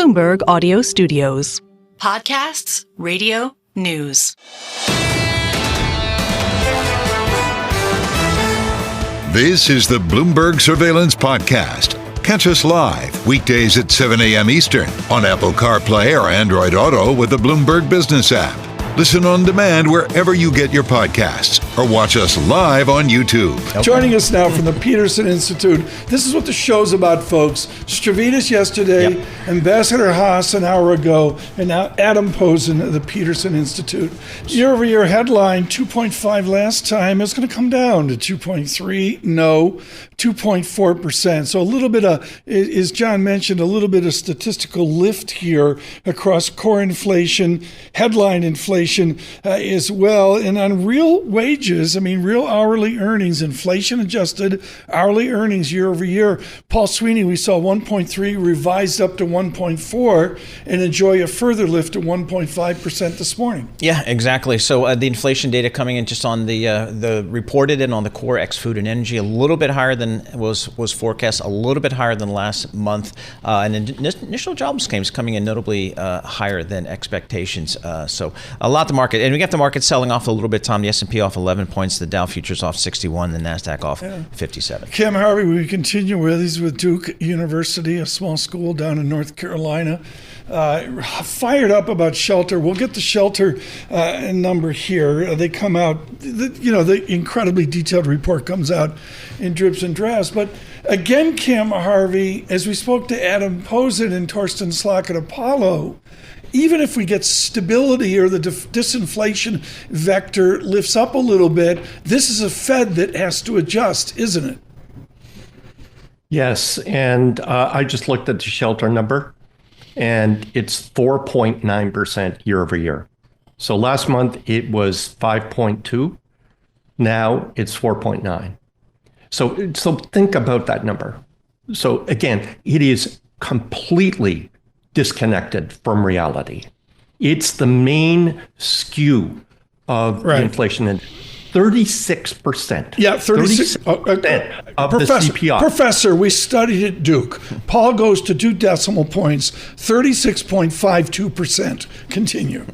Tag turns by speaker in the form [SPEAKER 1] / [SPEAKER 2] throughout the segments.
[SPEAKER 1] Bloomberg Audio Studios.
[SPEAKER 2] Podcasts, radio, news.
[SPEAKER 3] This is the Bloomberg Surveillance Podcast. Catch us live weekdays at 7 a.m. Eastern on Apple CarPlay or Android Auto with the Bloomberg Business app. Listen on demand wherever you get your podcasts or watch us live on YouTube.
[SPEAKER 4] Okay. Joining us now from the Peterson Institute. This is what the show's about, folks. Stavridis yesterday, Ambassador Haass an hour ago, and now Adam Posen of the Peterson Institute. Year-over-year headline, 2.5 last time. It's going to come down to 2.3. No, 2.4%. So a little bit of, as John mentioned, a little bit of statistical lift here across core inflation, headline inflation as well. And on real wages, real hourly earnings, inflation-adjusted hourly earnings year over year, Paul Sweeney, we saw 1.3 revised up to 1.4 and enjoy a further lift to 1.5% this morning.
[SPEAKER 5] Yeah, exactly. So the inflation data coming in just on the reported and on the core ex-food and energy, a little bit higher than was forecast, a little bit higher than last month. And initial jobs claims coming in notably higher than expectations. So a lot to market. And we got the market selling off a little bit, Tom. The S&P off 11 points, the Dow futures off 61, the NASDAQ off 57.
[SPEAKER 4] Kim Harvey, we continue with, he's with Duke University, a small school down in North Carolina. Fired up about shelter. We'll get the shelter number here. They come out, the incredibly detailed report comes out in drips and drabs. But again, Kim Harvey, as we spoke to Adam Posen and Torsten Slok at Apollo, even if we get stability or the disinflation vector lifts up a little bit, this is a Fed that has to adjust, isn't it?
[SPEAKER 6] Yes, and I just looked at the shelter number, and it's 4.9% year over year. So last month it was 5.2. Now it's 4.9. So think about that number. So again, it is completely disconnected from reality. It's the main skew of the inflation and 36%.
[SPEAKER 4] Yeah, 36%
[SPEAKER 6] of the CPI.
[SPEAKER 4] Professor, we studied at Duke. Paul goes to 2 decimal points, 36.52%. Continue.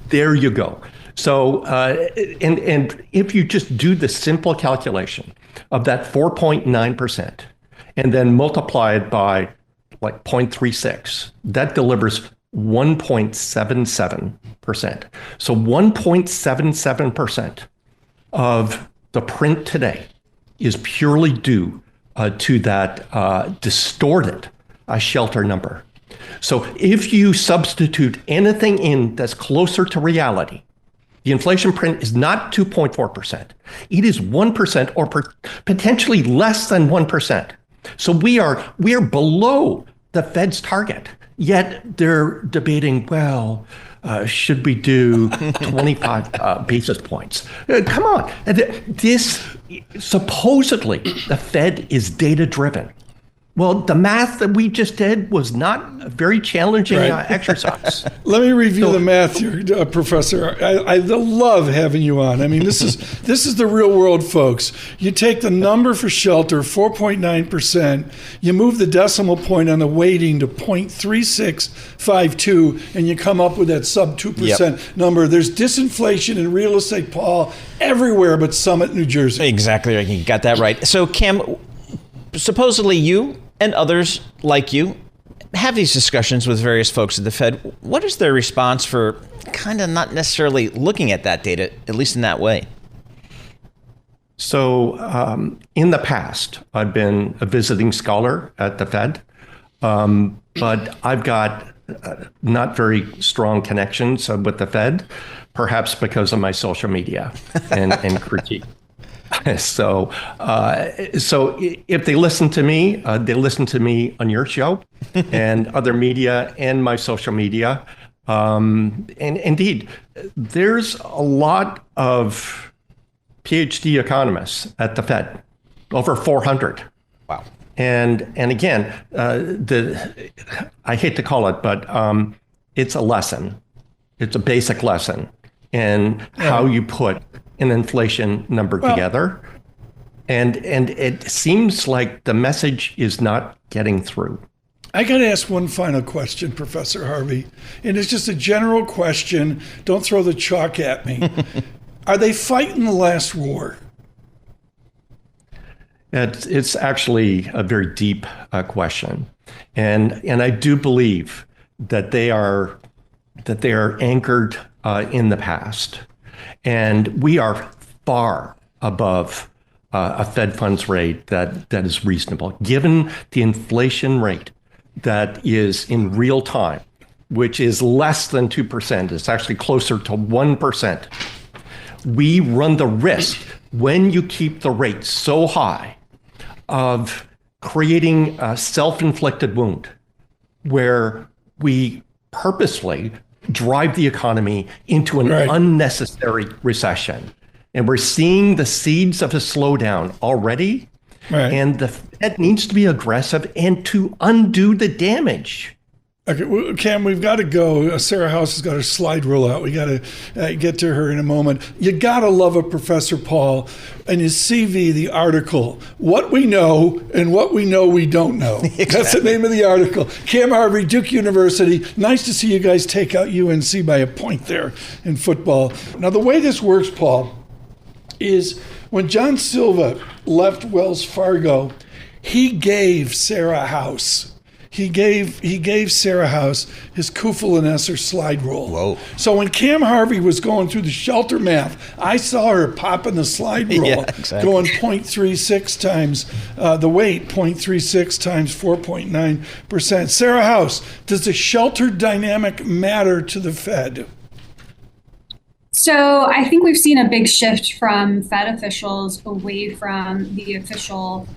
[SPEAKER 6] There you go. So, and if you just do the simple calculation of that 4.9% and then multiply it by like 0.36, that delivers 1.77%. So 1.77% of the print today is purely due to that distorted shelter number. So if you substitute anything in that's closer to reality, the inflation print is not 2.4%. It is 1% or potentially less than 1%. So we are below the Fed's target, yet they're debating, should we do 25 basis points? Come on. This, supposedly, the Fed is data-driven. Well, the math that we just did was not a very challenging exercise.
[SPEAKER 4] Let me review the math here, Professor. I love having you on. This is the real world, folks. You take the number for shelter, 4.9%. You move the decimal point on the weighting to 0.3652, and you come up with that sub 2% number. There's disinflation in real estate, Paul, everywhere but Summit, New Jersey.
[SPEAKER 5] Exactly right. You got that right. So, Kim, supposedly you and others like you have these discussions with various folks at the Fed. What is their response for kind of not necessarily looking at that data, at least in that way?
[SPEAKER 6] So in the past, I've been a visiting scholar at the Fed, but I've got not very strong connections with the Fed, perhaps because of my social media and critique. So if they listen to me, they listen to me on your show and other media and my social media. And indeed, there's a lot of PhD economists at the Fed, over 400.
[SPEAKER 5] Wow.
[SPEAKER 6] And again, I hate to call it, but it's a lesson. It's a basic lesson in how you put an inflation number together. And it seems like the message is not getting through.
[SPEAKER 4] I got to ask one final question, Professor Harvey, and it's just a general question. Don't throw the chalk at me. Are they fighting the last war?
[SPEAKER 6] It's actually a very deep question, and I do believe that they are anchored in the past, and we are far above a Fed funds rate that is reasonable, given the inflation rate that is in real time, which is less than 2%. It's actually closer to 1%. We run the risk, when you keep the rate so high, of creating a self-inflicted wound where we purposely drive the economy into an unnecessary recession. And we're seeing the seeds of a slowdown already. Right. And the Fed needs to be aggressive and to undo the damage.
[SPEAKER 4] Okay, well, Cam, we've got to go. Sarah Haass has got her slide rule out. We got to get to her in a moment. You got to love a Professor Paul and his CV, the article, What We Know and What We Know We Don't Know. Exactly. That's the name of the article. Cam Harvey, Duke University. Nice to see you guys take out UNC by a point there in football. Now, the way this works, Paul, is when John Silva left Wells Fargo, he gave Sarah Haass. He gave Sarah Haass his Kufel and Esser slide rule. Whoa. So when Cam Harvey was going through the shelter math, I saw her popping the slide rule, going 0.36 times the weight, 0.36 times 4.9%. Sarah Haass, does the shelter dynamic matter to the Fed?
[SPEAKER 7] So I think we've seen a big shift from Fed officials away from the official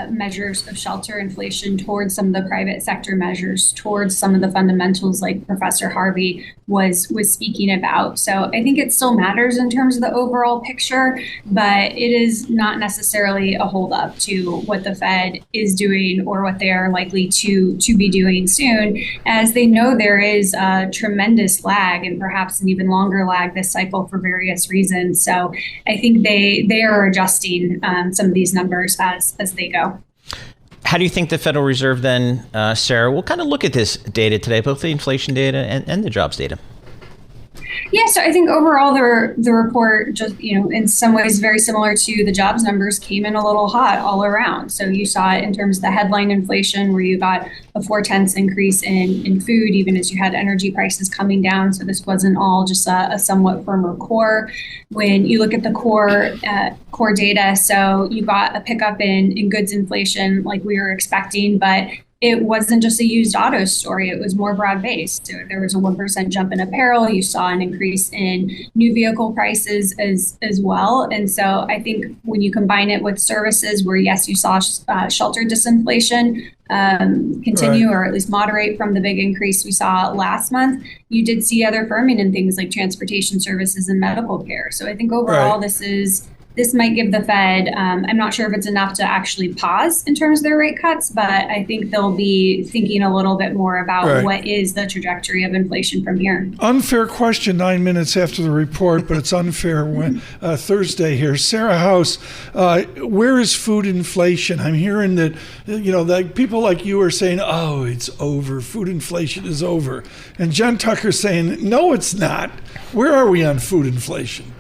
[SPEAKER 7] measures of shelter inflation towards some of the private sector measures, towards some of the fundamentals like Professor Harvey was speaking about. So I think it still matters in terms of the overall picture, but it is not necessarily a holdup to what the Fed is doing or what they are likely to be doing soon, as they know there is a tremendous lag and perhaps an even longer lag this cycle for various reasons. So I think they are adjusting some of these numbers as they go.
[SPEAKER 5] How do you think the Federal Reserve then, Sarah, will kind of look at this data today, both the inflation data and the jobs data?
[SPEAKER 7] Yeah, so I think overall the report, just in some ways very similar to the jobs numbers, came in a little hot all around. So you saw it in terms of the headline inflation, where you got a 0.4 increase in food, even as you had energy prices coming down. So this wasn't all just a somewhat firmer core. When you look at the core data, so you got a pickup in goods inflation like we were expecting, but it wasn't just a used auto story. It was more broad-based. So there was a 1% jump in apparel. You saw an increase in new vehicle prices as well. And so I think when you combine it with services where, yes, you saw shelter disinflation continue or at least moderate from the big increase we saw last month, you did see other firming in things like transportation services and medical care. So I think overall this might give the Fed, I'm not sure if it's enough to actually pause in terms of their rate cuts, but I think they'll be thinking a little bit more about what is the trajectory of inflation from here.
[SPEAKER 4] Unfair question 9 minutes after the report, but it's unfair when Thursday here. Sarah Haass, where is food inflation? I'm hearing that, that people like you are saying, oh, it's over. Food inflation is over. And Jen Tucker's saying, no, it's not. Where are we on food inflation?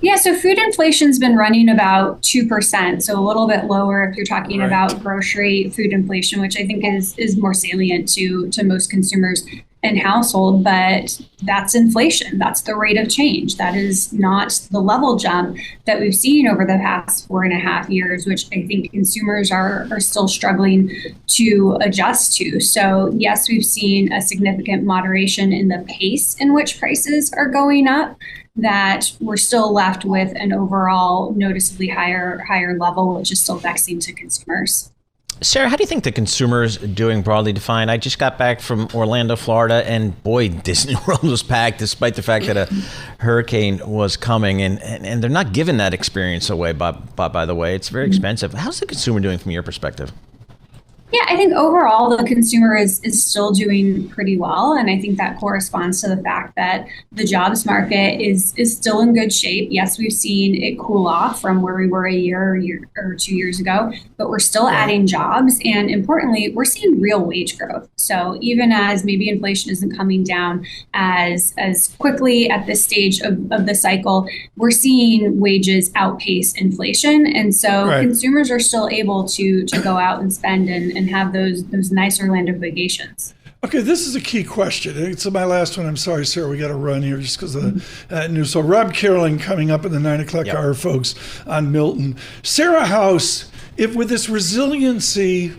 [SPEAKER 7] Yeah, so food inflation's been running about 2%, so a little bit lower if you're talking about grocery food inflation, which I think is more salient to most consumers and household, but that's inflation. That's the rate of change. That is not the level jump that we've seen over the past 4.5 years, which I think consumers are still struggling to adjust to. So yes, we've seen a significant moderation in the pace in which prices are going up, that we're still left with an overall noticeably higher level, which is still vexing to consumers.
[SPEAKER 5] Sarah, how do you think the consumer's doing broadly defined? I just got back from Orlando, Florida, and boy, Disney World was packed despite the fact that a hurricane was coming, and they're not giving that experience away, by the way. It's very expensive. How's the consumer doing from your perspective?
[SPEAKER 7] Yeah, I think overall the consumer is still doing pretty well. And I think that corresponds to the fact that the jobs market is still in good shape. Yes, we've seen it cool off from where we were a year or 2 years ago, but we're still adding jobs. And importantly, we're seeing real wage growth. So even as maybe inflation isn't coming down as quickly at this stage of the cycle, we're seeing wages outpace inflation. And so consumers are still able to go out and spend and have those nice Orlando vacations.
[SPEAKER 4] Okay, this is a key question. It's my last one. I'm sorry, Sarah, we got to run here just because of the news. So Rob Caroling coming up in the 9 o'clock hour, folks, on Milton. Sarah Haass, if with this resiliency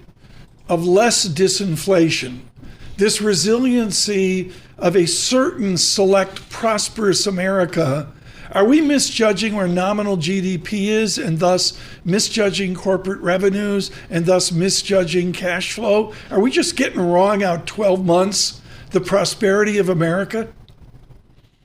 [SPEAKER 4] of less disinflation, this resiliency of a certain select prosperous America, are we misjudging where nominal GDP is and thus misjudging corporate revenues and thus misjudging cash flow? Are we just getting wrong out 12 months, the prosperity of America?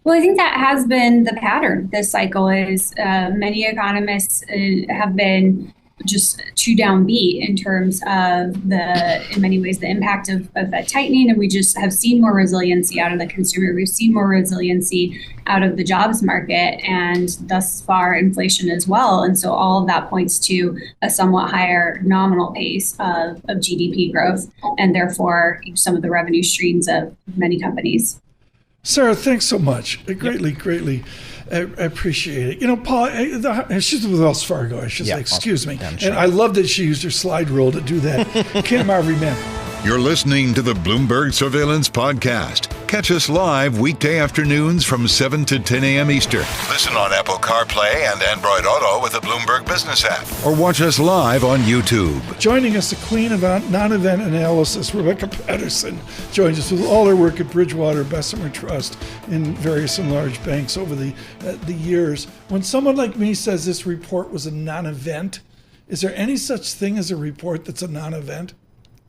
[SPEAKER 7] Well, I think that has been the pattern this cycle is many economists have been just too downbeat in terms of in many ways, the impact of that tightening. And we just have seen more resiliency out of the consumer. We've seen more resiliency out of the jobs market and thus far inflation as well. And so all of that points to a somewhat higher nominal pace of GDP growth and therefore some of the revenue streams of many companies.
[SPEAKER 4] Sarah, thanks so much. I greatly I appreciate it. You know, Paul, she's with Wells Fargo, I should say. Excuse me.
[SPEAKER 5] I'm sure.
[SPEAKER 4] And I love that she used her slide rule to do that. Can't Harvey, man.
[SPEAKER 3] You're listening to the Bloomberg Surveillance Podcast. Catch us live weekday afternoons from 7 to 10 a.m. Eastern. Listen on Apple CarPlay and Android Auto with the Bloomberg Business app. Or watch us live on YouTube.
[SPEAKER 4] Joining us, the queen of non-event analysis, Rebecca Patterson, joins us with all her work at Bridgewater, Bessemer Trust, in various and large banks over the years. When someone like me says this report was a non-event, is there any such thing as a report that's a non-event?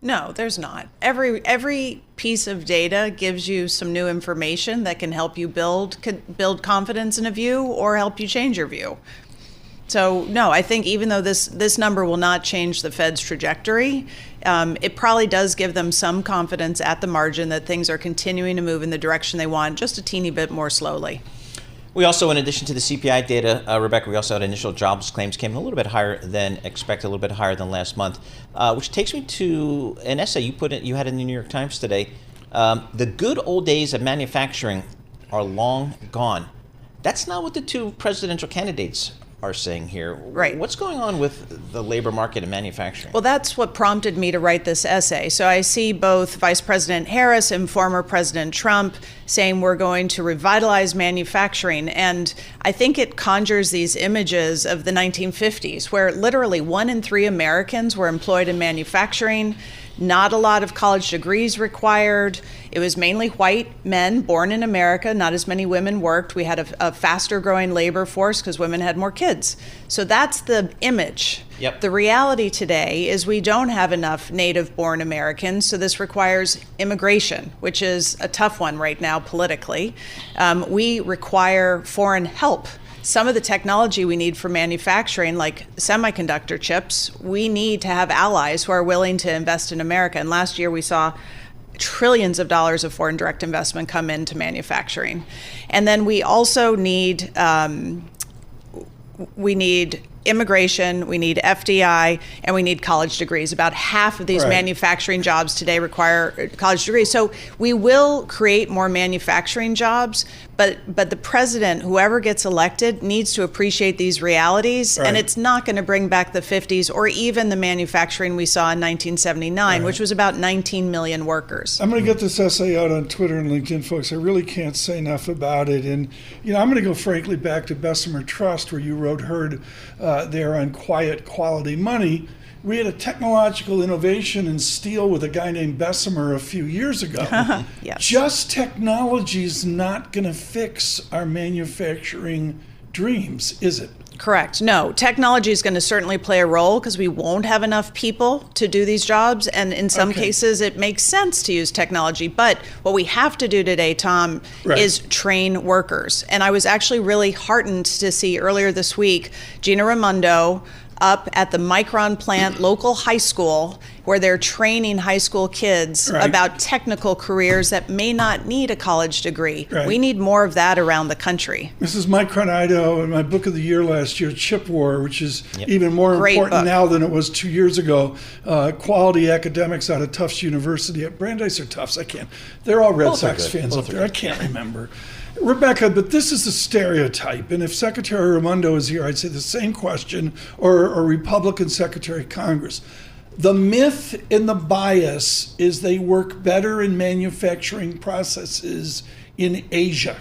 [SPEAKER 8] No, there's not. Every piece of data gives you some new information that can help you build confidence in a view or help you change your view. So no, I think even though this number will not change the Fed's trajectory, it probably does give them some confidence at the margin that things are continuing to move in the direction they want, just a teeny bit more slowly.
[SPEAKER 5] We also, in addition to the CPI data, Rebecca, we also had initial jobs claims came in a little bit higher than expected, a little bit higher than last month, which takes me to an essay you had in the New York Times today. The good old days of manufacturing are long gone. That's not what the two presidential candidates are saying here.
[SPEAKER 8] Right.
[SPEAKER 5] What's going on with the labor market and manufacturing?
[SPEAKER 8] Well, that's what prompted me to write this essay. So I see both Vice President Harris and former President Trump saying we're going to revitalize manufacturing. And I think it conjures these images of the 1950s, where literally 1 in 3 Americans were employed in manufacturing. Not a lot of college degrees required. It was mainly white men born in America. Not as many women worked. We had a faster growing labor force because women had more kids. So that's the image.
[SPEAKER 5] Yep.
[SPEAKER 8] The reality today is we don't have enough native born Americans. So this requires immigration, which is a tough one right now politically. We require foreign help. Some of the technology we need for manufacturing, like semiconductor chips, we need to have allies who are willing to invest in America. And last year we saw trillions of dollars of foreign direct investment come into manufacturing. And then we also need immigration, we need FDI, and we need college degrees. About half of these manufacturing jobs today require college degrees. So we will create more manufacturing jobs, but the president, whoever gets elected, needs to appreciate these realities, and it's not going to bring back the 50s or even the manufacturing we saw in 1979, which was about 19 million workers.
[SPEAKER 4] I'm going to get this essay out on Twitter and LinkedIn, folks. I really can't say enough about it. And, you know, I'm going to go frankly back to Bessemer Trust, where you wrote there on quiet quality money. We had a technological innovation in steel with a guy named Bessemer a few years ago.
[SPEAKER 8] Yes.
[SPEAKER 4] Just technology is not going to fix our manufacturing dreams, is it?
[SPEAKER 8] Correct. No, technology is going to certainly play a role because we won't have enough people to do these jobs. And in some cases, it makes sense to use technology. But what we have to do today, Tom, is train workers. And I was actually really heartened to see earlier this week, Gina Raimondo up at the Micron plant local high school where they're training high school kids about technical careers that may not need a college degree. We need more of that around the country.
[SPEAKER 4] This is Mike Cronaido in my book of the year last year, Chip War, which is even more important now than it was 2 years ago. Quality academics out of Tufts University. Brandeis or Tufts? I can't. They're all Red Sox fans up there. I can't remember. Rebecca, but this is a stereotype, and if Secretary Raimondo is here, I'd say the same question, or Republican Secretary of Congress. The myth and the bias is they work better in manufacturing processes in Asia.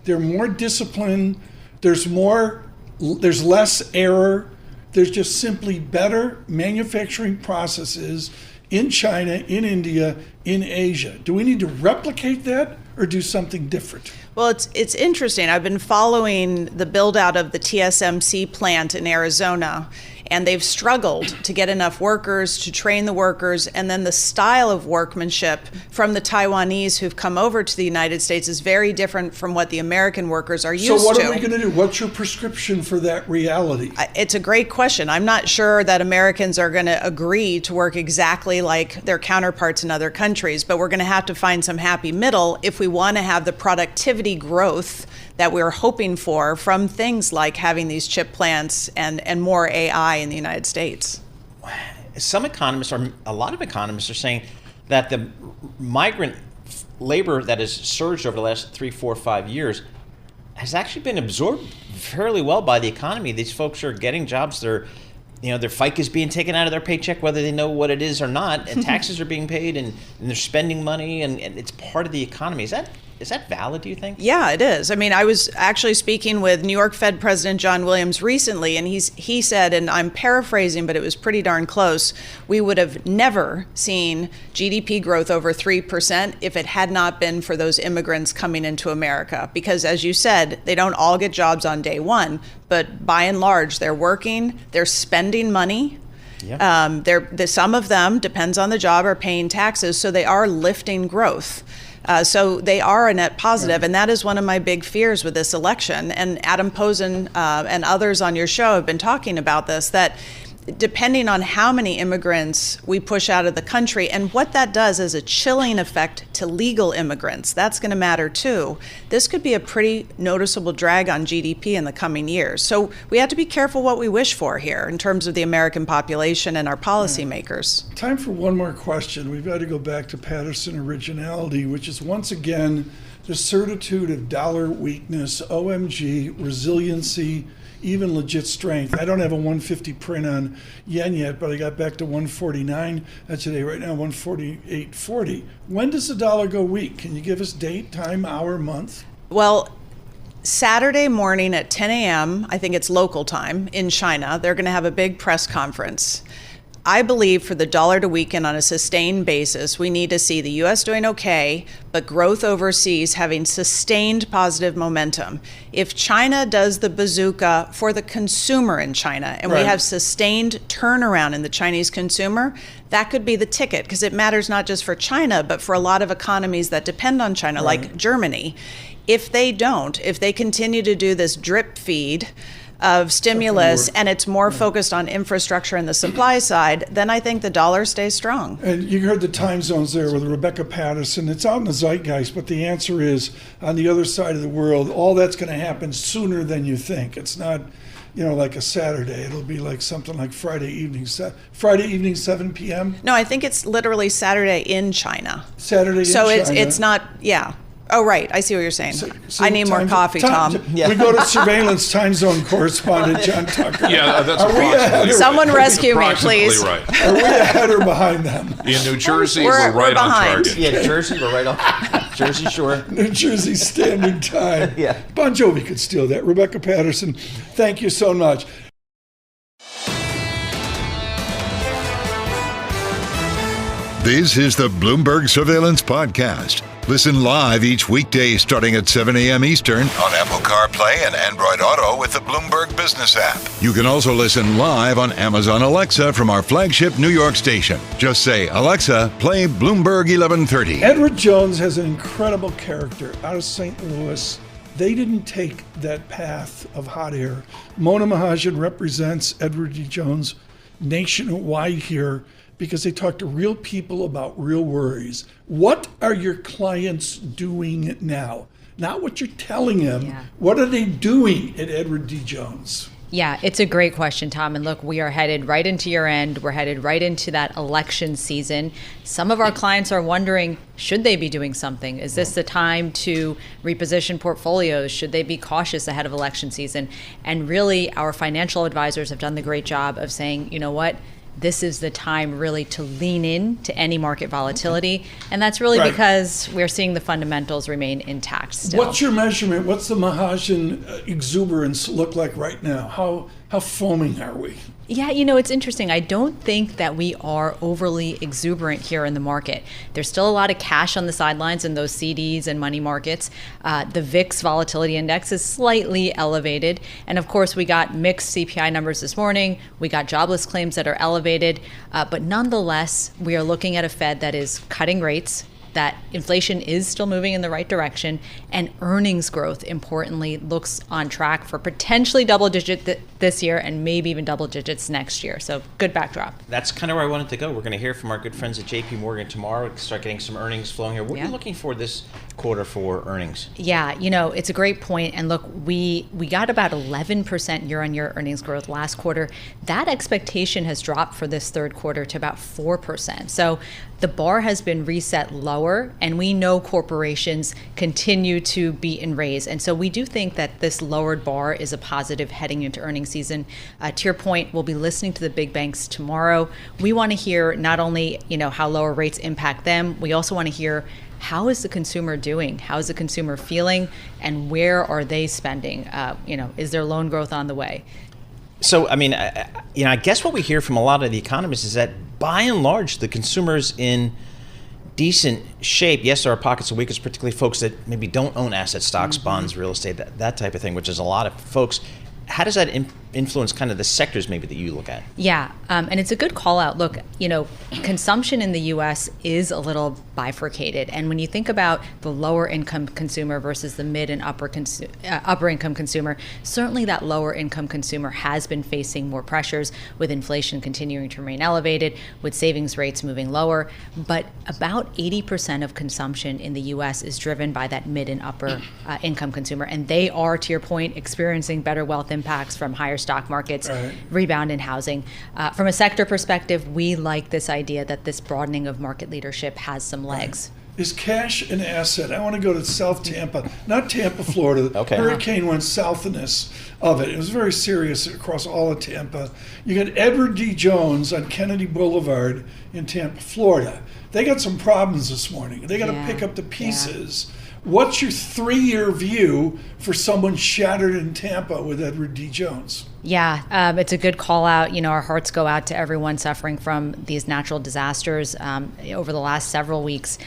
[SPEAKER 4] They're more disciplined, there's less error, there's just simply better manufacturing processes in China, in India, in Asia. Do we need to replicate that or do something different?
[SPEAKER 8] Well, it's interesting. I've been following the build out of the TSMC plant in Arizona, and they've struggled to get enough workers, to train the workers, and then the style of workmanship from the Taiwanese who've come over to the United States is very different from what the American workers are used to.
[SPEAKER 4] So what are we going to do? What's your prescription for that reality?
[SPEAKER 8] It's a great question. I'm not sure that Americans are going to agree to work exactly like their counterparts in other countries, but we're going to have to find some happy middle if we want to have the productivity growth that we're hoping for from things like having these chip plants and more AI in the United States.
[SPEAKER 5] Some economists, or a lot of economists, are saying that the migrant labor that has surged over the last 3, 4, 5 years has actually been absorbed fairly well by the economy. These folks are getting jobs. Their FICA is being taken out of their paycheck, whether they know what it is or not, and taxes are being paid, and they're spending money, and it's part of the economy. Is that valid, do you think?
[SPEAKER 8] Yeah, it is. I mean, I was actually speaking with New York Fed President John Williams recently, and he said, and I'm paraphrasing, but it was pretty darn close, we would have never seen GDP growth over 3% if it had not been for those immigrants coming into America. Because as you said, they don't all get jobs on day one, but by and large, they're working, they're spending money. Some of them, depends on the job, are paying taxes, so they are lifting growth. So they are a net positive, and that is one of my big fears with this election. And Adam Posen and others on your show have been talking about this, that depending on how many immigrants we push out of the country and what that does as a chilling effect to legal immigrants, that's going to matter too. This could be a pretty noticeable drag on GDP in the coming years. So we have to be careful what we wish for here in terms of the American population and our policymakers.
[SPEAKER 4] Time for one more question. We've got to go back to Patterson originality, which is once again the certitude of dollar weakness, OMG, resiliency, even legit strength. I don't have a 150 print on yen yet, but I got back to 149 today. Right now, 148.40. When does the dollar go weak? Can you give us date, time, hour, month?
[SPEAKER 8] Well, Saturday morning at 10 a.m., I think it's local time, in China, they're going to have a big press conference. I believe for the dollar to weaken on a sustained basis, we need to see the U.S. doing okay, but growth overseas having sustained positive momentum. If China does the bazooka for the consumer in China, and we have sustained turnaround in the Chinese consumer, that could be the ticket, because it matters not just for China, but for a lot of economies that depend on China, like Germany. If they don't, if they continue to do this drip feed of stimulus and it's more focused on infrastructure and the supply side, then I think the dollar stays strong.
[SPEAKER 4] And you heard the time zones there with Rebecca Patterson. It's out in the zeitgeist, but the answer is on the other side of the world, all that's going to happen sooner than you think. It's not, like a Saturday. It'll be like something like Friday evening, 7 p.m.
[SPEAKER 8] No, I think it's literally Saturday in China.
[SPEAKER 4] Saturday in
[SPEAKER 8] China. So it's not, Oh, right. I see what you're saying. I need more coffee, Tom.
[SPEAKER 4] We go to surveillance time zone correspondent John Tucker.
[SPEAKER 9] Yeah, that's approximately right.
[SPEAKER 8] Someone rescue me, please.
[SPEAKER 9] Right.
[SPEAKER 4] Are we ahead or behind them?
[SPEAKER 9] In New Jersey, we're right on target.
[SPEAKER 5] Yeah, Jersey, we're right on. Jersey Shore.
[SPEAKER 4] New Jersey Standard Time. Bon Jovi could steal that. Rebecca Patterson, thank you so much.
[SPEAKER 3] This is the Bloomberg Surveillance Podcast. Listen live each weekday starting at 7 a.m. Eastern on Apple CarPlay and Android Auto with the Bloomberg Business app. You can also listen live on Amazon Alexa from our flagship New York station. Just say, Alexa, play Bloomberg 1130.
[SPEAKER 4] Edward Jones has an incredible character out of St. Louis. They didn't take that path of hot air. Mona Mahajan represents Edward D. Jones nationwide here. because they talk to real people about real worries. What are your clients doing now? Not what you're telling them.
[SPEAKER 10] Yeah.
[SPEAKER 4] What are they doing at Edward D. Jones?
[SPEAKER 10] Yeah, it's a great question, Tom. And look, we are headed right into year end. We're headed right into that election season. Some of our clients are wondering, should they be doing something? Is this the time to reposition portfolios? Should they be cautious ahead of election season? And really, our financial advisors have done the great job of saying, you know what? This is the time really to lean in to any market volatility. Okay. And that's really because we're seeing the fundamentals remain intact still.
[SPEAKER 4] What's your measurement? What's the Mahajan exuberance look like right now? How foaming are we?
[SPEAKER 10] Yeah, it's interesting. I don't think that we are overly exuberant here in the market. There's still a lot of cash on the sidelines in those CDs and money markets. The VIX volatility index is slightly elevated. And of course, we got mixed CPI numbers this morning. We got jobless claims that are elevated. But nonetheless, we are looking at a Fed that is cutting rates, that inflation is still moving in the right direction, and earnings growth, importantly, looks on track for potentially double digit this year and maybe even double digits next year. So good backdrop.
[SPEAKER 5] That's kind of where I wanted to go. We're going to hear from our good friends at JP Morgan tomorrow, start getting some earnings flowing here. What are you looking for this quarter for earnings?
[SPEAKER 10] Yeah, it's a great point. And look, we got about 11% year-on-year earnings growth last quarter. That expectation has dropped for this third quarter to about 4%. So the bar has been reset lower, and we know corporations continue to beat and raise. And so we do think that this lowered bar is a positive heading into earnings season. To your point, we'll be listening to the big banks tomorrow. We want to hear not only, how lower rates impact them, we also want to hear how is the consumer doing? How is the consumer feeling? And where are they spending? Is there loan growth on the way?
[SPEAKER 5] So, I guess what we hear from a lot of the economists is that by and large, the consumer's in decent shape. Yes, there are pockets of weakness, particularly folks that maybe don't own asset stocks, bonds, real estate, that type of thing, which is a lot of folks. How does that influence kind of the sectors maybe that you look at?
[SPEAKER 10] Yeah, and it's a good call out. Look, consumption in the U.S. is a little bifurcated. And when you think about the lower income consumer versus the mid and upper income consumer, certainly that lower income consumer has been facing more pressures with inflation continuing to remain elevated, with savings rates moving lower. But about 80% of consumption in the U.S. is driven by that mid and upper income consumer. And they are, to your point, experiencing better wealth impacts from higher stock markets, rebound in housing. From a sector perspective, we like this idea that this broadening of market leadership has some legs.
[SPEAKER 4] Is cash an asset? I want to go to South Tampa, not Tampa, Florida. Okay. Hurricane went south of it. It was very serious across all of Tampa. You got Edward D. Jones on Kennedy Boulevard in Tampa, Florida. They got some problems this morning. They got to pick up the pieces. Yeah. What's your 3-year view for someone shattered in Tampa with Edward D. Jones?
[SPEAKER 10] Yeah, it's a good call out. Our hearts go out to everyone suffering from these natural disasters over the last several weeks.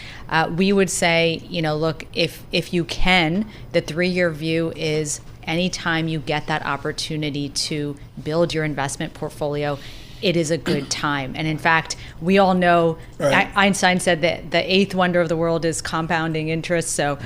[SPEAKER 10] We would say, look, if you can, the 3-year view is anytime you get that opportunity to build your investment portfolio, it is a good time. And in fact, we all know Einstein said that the eighth wonder of the world is compounding interest. So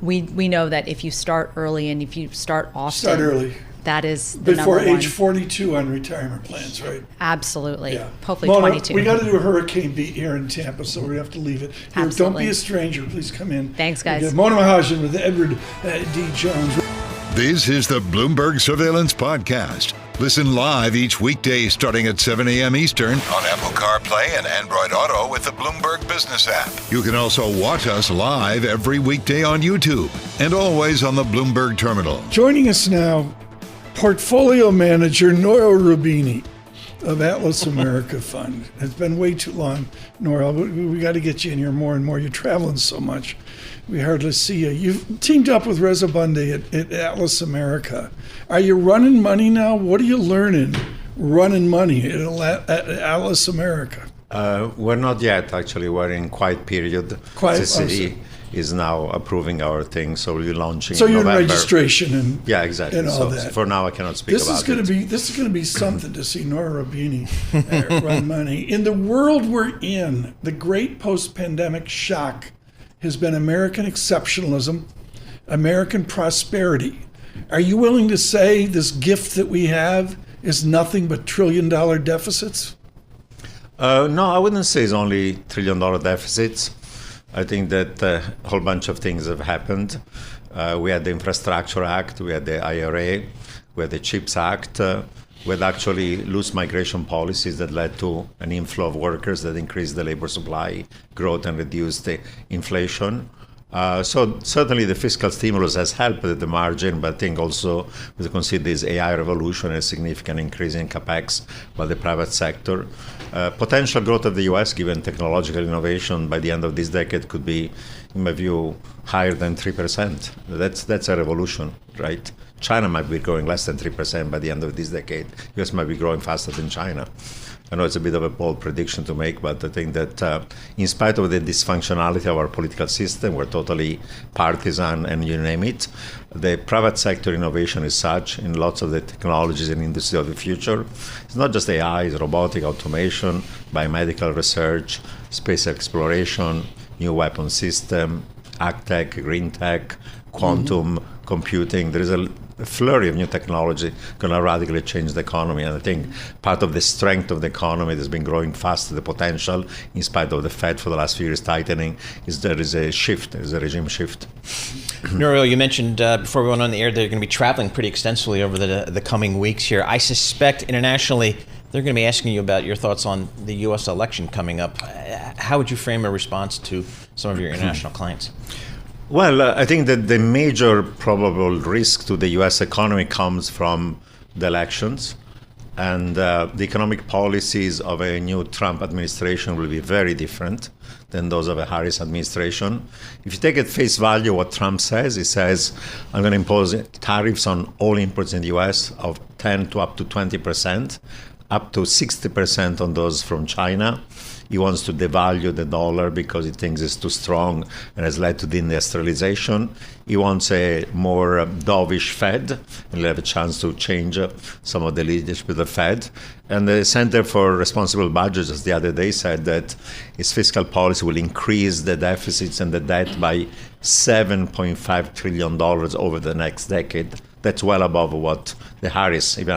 [SPEAKER 10] we know that if you start early and if you start often, that is the
[SPEAKER 4] before
[SPEAKER 10] number one.
[SPEAKER 4] age 42 on retirement plans, right?
[SPEAKER 10] Absolutely.
[SPEAKER 4] Yeah.
[SPEAKER 10] Hopefully
[SPEAKER 4] Mona,
[SPEAKER 10] 22.
[SPEAKER 4] We got to do a hurricane beat here in Tampa, so we have to leave it. Here, don't be a stranger. Please come in.
[SPEAKER 10] Thanks, guys.
[SPEAKER 4] Mona Mahajan with Edward D. Jones.
[SPEAKER 3] This is the Bloomberg Surveillance Podcast. Listen live each weekday starting at 7 a.m. Eastern on Apple CarPlay and Android Auto with the Bloomberg Business app. You can also watch us live every weekday on YouTube and always on the Bloomberg Terminal.
[SPEAKER 4] Joining us now, Portfolio Manager Nouriel Roubini of Atlas America Fund. It's been way too long, Nouriel. We got to get you in here more and more. You're traveling so much. We hardly see you. You've teamed up with Reza Bundy at Atlas America. Are you running money now? What are you learning running money at Atlas America?
[SPEAKER 11] We're not yet, actually. We're in quiet period. The city is now approving our thing, so we're launching in November.
[SPEAKER 4] You're in registration and
[SPEAKER 11] exactly.
[SPEAKER 4] And all that.
[SPEAKER 11] For now, I cannot speak about it.
[SPEAKER 4] This is going to be something to see Nouriel Roubini run money. In the world we're in, the great post-pandemic shock has been American exceptionalism, American prosperity. Are you willing to say this gift that we have is nothing but trillion-dollar deficits?
[SPEAKER 11] No, I wouldn't say it's only $1 trillion deficits. I think that a whole bunch of things have happened. We had the Infrastructure Act, we had the IRA, we had the CHIPS Act, we had actually loose migration policies that led to an inflow of workers that increased the labor supply growth and reduced the inflation. So certainly the fiscal stimulus has helped at the margin, but I think also we consider this AI revolution a significant increase in capex by the private sector. Potential growth of the U.S., given technological innovation by the end of this decade, could be, in my view, higher than 3%. That's a revolution, right? China might be growing less than 3% by the end of this decade. U.S. might be growing faster than China. I know it's a bit of a bold prediction to make, but I think that in spite of the dysfunctionality of our political system, we're totally partisan and you name it, the private sector innovation is such in lots of the technologies and industry of the future. It's not just AI, it's robotic, automation, biomedical research, space exploration, new weapon system, ag tech, green tech, quantum computing. There is a flurry of new technology going to radically change the economy. And I think part of the strength of the economy that's been growing fast, the potential, in spite of the Fed for the last few years tightening, is there is a shift, there is a regime shift.
[SPEAKER 5] Nouriel, you mentioned before we went on the air, they're going to be traveling pretty extensively over the coming weeks here. I suspect internationally, they're going to be asking you about your thoughts on the U.S. election coming up. How would you frame a response to some of your international clients?
[SPEAKER 11] Well, I think that the major probable risk to the U.S. economy comes from the elections, and the economic policies of a new Trump administration will be very different than those of a Harris administration. If you take at face value what Trump says, he says, I'm going to impose tariffs on all imports in the U.S. of 10 to up to 20%, up to 60% on those from China. He wants to devalue the dollar because he thinks it's too strong and has led to deindustrialization. He wants a more dovish Fed, and he'll have a chance to change some of the leadership of the Fed. And the Center for Responsible Budget just the other day said that his fiscal policy will increase the deficits and the debt by $7.5 trillion over the next decade. That's well above what even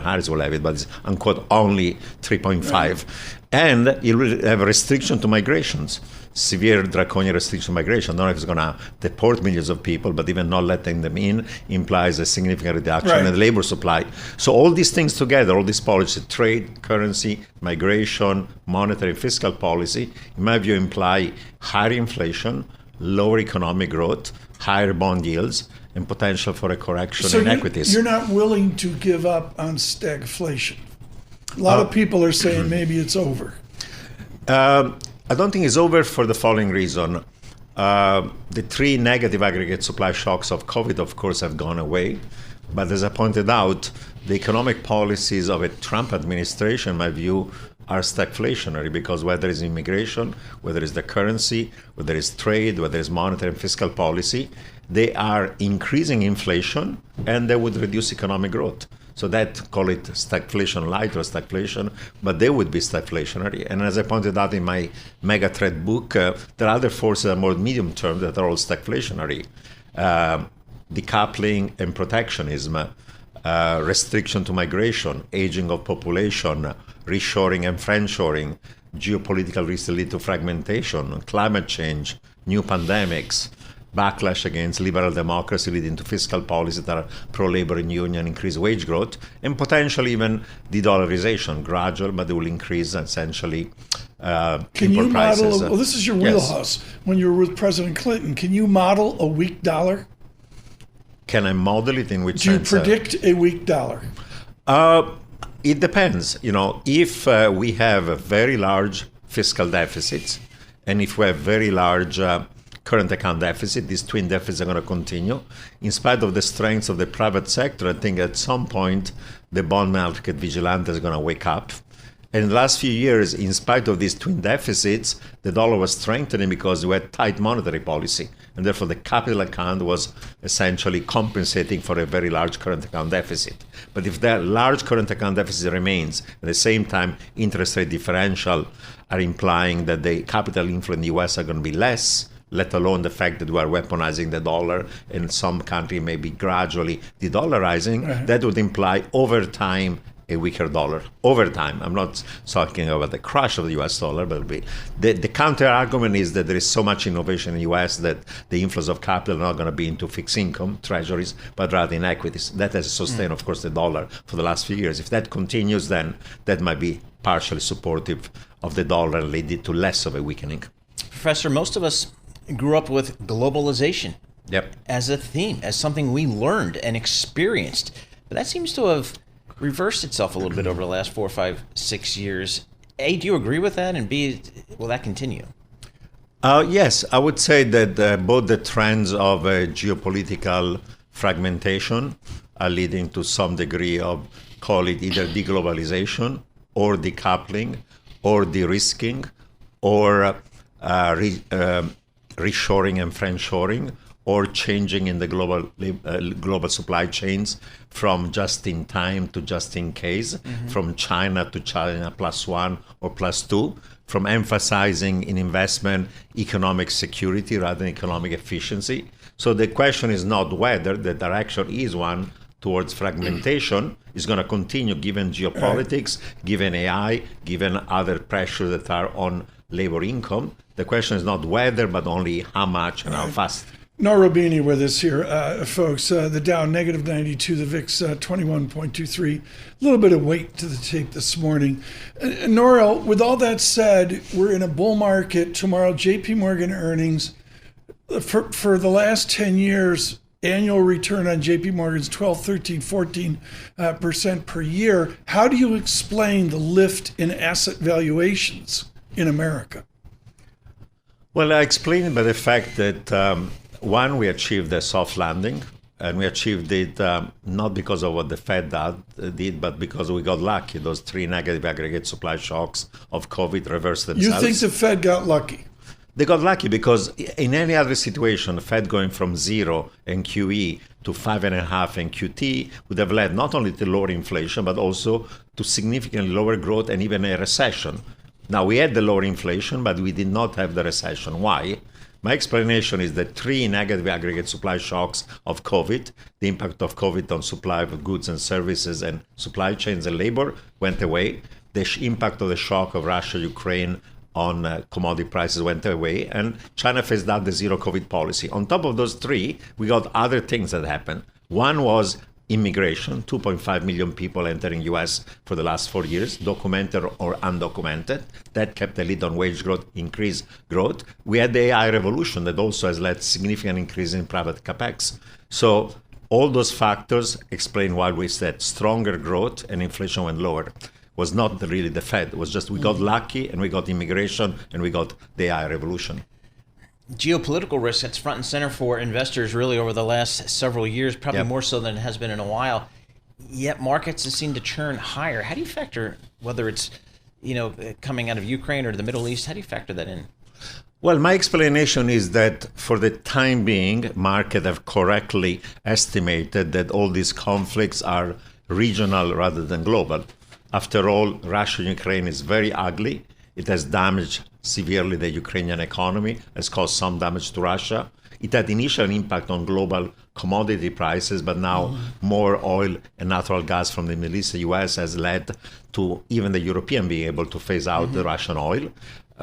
[SPEAKER 11] Harris will have it, but it's unquote only 3.5. Right. And it will have a restriction to migrations, severe draconian restriction to migration. I don't know if it's going to deport millions of people, but even not letting them in implies a significant reduction in the labor supply. So all these things together, all these policies, trade, currency, migration, monetary, fiscal policy, in my view, imply higher inflation, lower economic growth, higher bond yields, and potential for a correction in equities.
[SPEAKER 4] You're not willing to give up on stagflation. A lot of people are saying maybe it's over.
[SPEAKER 11] I don't think it's over for the following reason. The three negative aggregate supply shocks of COVID, of course, have gone away. But as I pointed out, the economic policies of a Trump administration, in my view, are stagflationary, because whether it's immigration, whether it's the currency, whether it's trade, whether it's monetary and fiscal policy, they are increasing inflation and they would reduce economic growth. So that, call it stagflation light or stagflation, but they would be stagflationary. And as I pointed out in my mega threat book, there are other forces that are more medium term that are all stagflationary. Decoupling and protectionism, restriction to migration, aging of population, reshoring and friendshoring, geopolitical risks that lead to fragmentation, climate change, new pandemics, backlash against liberal democracy leading to fiscal policies that are pro-labor and union, increase wage growth, and potentially even de-dollarization, gradual, but they will increase essentially
[SPEAKER 4] Can you model, well, this is your wheelhouse. Yes. When you were with President Clinton, can you model a weak dollar?
[SPEAKER 11] Can I model it in which sense?
[SPEAKER 4] Do you predict a weak dollar?
[SPEAKER 11] It depends. You know, if we have a very large fiscal deficits, and if we have very large current account deficit, these twin deficits are going to continue. In spite of the strengths of the private sector, I think at some point the bond market vigilante is going to wake up. And in the last few years, in spite of these twin deficits, the dollar was strengthening because we had tight monetary policy. And therefore, the capital account was essentially compensating for a very large current account deficit. But if that large current account deficit remains, at the same time, interest rate differential are implying that the capital inflow in the US are going to be less, let alone the fact that we are weaponizing the dollar and some country may be gradually de-dollarizing, that would imply over time a weaker dollar over time. I'm not talking about the crash of the US dollar, but the counter argument is that there is so much innovation in the US that the inflows of capital are not going to be into fixed income, treasuries, but rather in equities. That has sustained, of course, the dollar for the last few years. If that continues, then that might be partially supportive of the dollar, leading to less of a weakening.
[SPEAKER 5] Professor, most of us grew up with globalization as a theme, as something we learned and experienced. But that seems to have reversed itself a little bit over the last 4, 5, 6 years. A, do you agree with that? And B, will that continue?
[SPEAKER 11] Yes, I would say that both the trends of geopolitical fragmentation are leading to some degree of, call it either deglobalization or decoupling or de-risking or reshoring and friendshoring, or changing in the global supply chains from just in time to just in case, from China to China +1 or +2, from emphasizing in investment economic security rather than economic efficiency. So the question is not whether, the direction is one towards fragmentation is going to continue given geopolitics, given AI, given other pressures that are on labor income. The question is not whether, but only how much and how fast.
[SPEAKER 4] Nouriel Roubini with us here, folks. The Dow -92, the VIX 21.23. A little bit of weight to the tape this morning. Nouriel, with all that said, we're in a bull market. Tomorrow, JP Morgan earnings. For the last 10 years, annual return on JP Morgan's 12, 13, 14% per year. How do you explain the lift in asset valuations in America?
[SPEAKER 11] Well, I explain it by the fact that one, we achieved a soft landing, and we achieved it not because of what the Fed did, but because we got lucky. Those 3 negative aggregate supply shocks of COVID reversed themselves.
[SPEAKER 4] You think the Fed got lucky?
[SPEAKER 11] They got lucky because in any other situation, the Fed going from 0 in QE to 5.5 in QT would have led not only to lower inflation, but also to significantly lower growth and even a recession. Now, we had the lower inflation, but we did not have the recession. Why? My explanation is that 3 negative aggregate supply shocks of COVID, the impact of COVID on supply of goods and services and supply chains and labor went away. The impact of the shock of Russia, Ukraine on commodity prices went away, and China phased out the zero COVID policy. On top of those 3, we got other things that happened. One was immigration, 2.5 million people entering US for the last 4 years, documented or undocumented. That kept the lead on wage growth, increased growth. We had the AI revolution that also has led significant increase in private capex. So all those factors explain why we said stronger growth and inflation went lower. Was not really the Fed. It was just we got lucky and we got immigration and we got the AI revolution.
[SPEAKER 5] Geopolitical risk, that's front and center for investors really over the last several years, probably more so than it has been in a while. Yet markets have seemed to churn higher. How do you factor, whether it's coming out of Ukraine or the Middle East, how do you factor that in?
[SPEAKER 11] Well, my explanation is that for the time being, markets have correctly estimated that all these conflicts are regional rather than global. After all, Russia and Ukraine is very ugly. It has damaged severely the Ukrainian economy, has caused some damage to Russia. It had initial impact on global commodity prices, but now more oil and natural gas from the Middle East, the US, has led to even the European being able to phase out the Russian oil.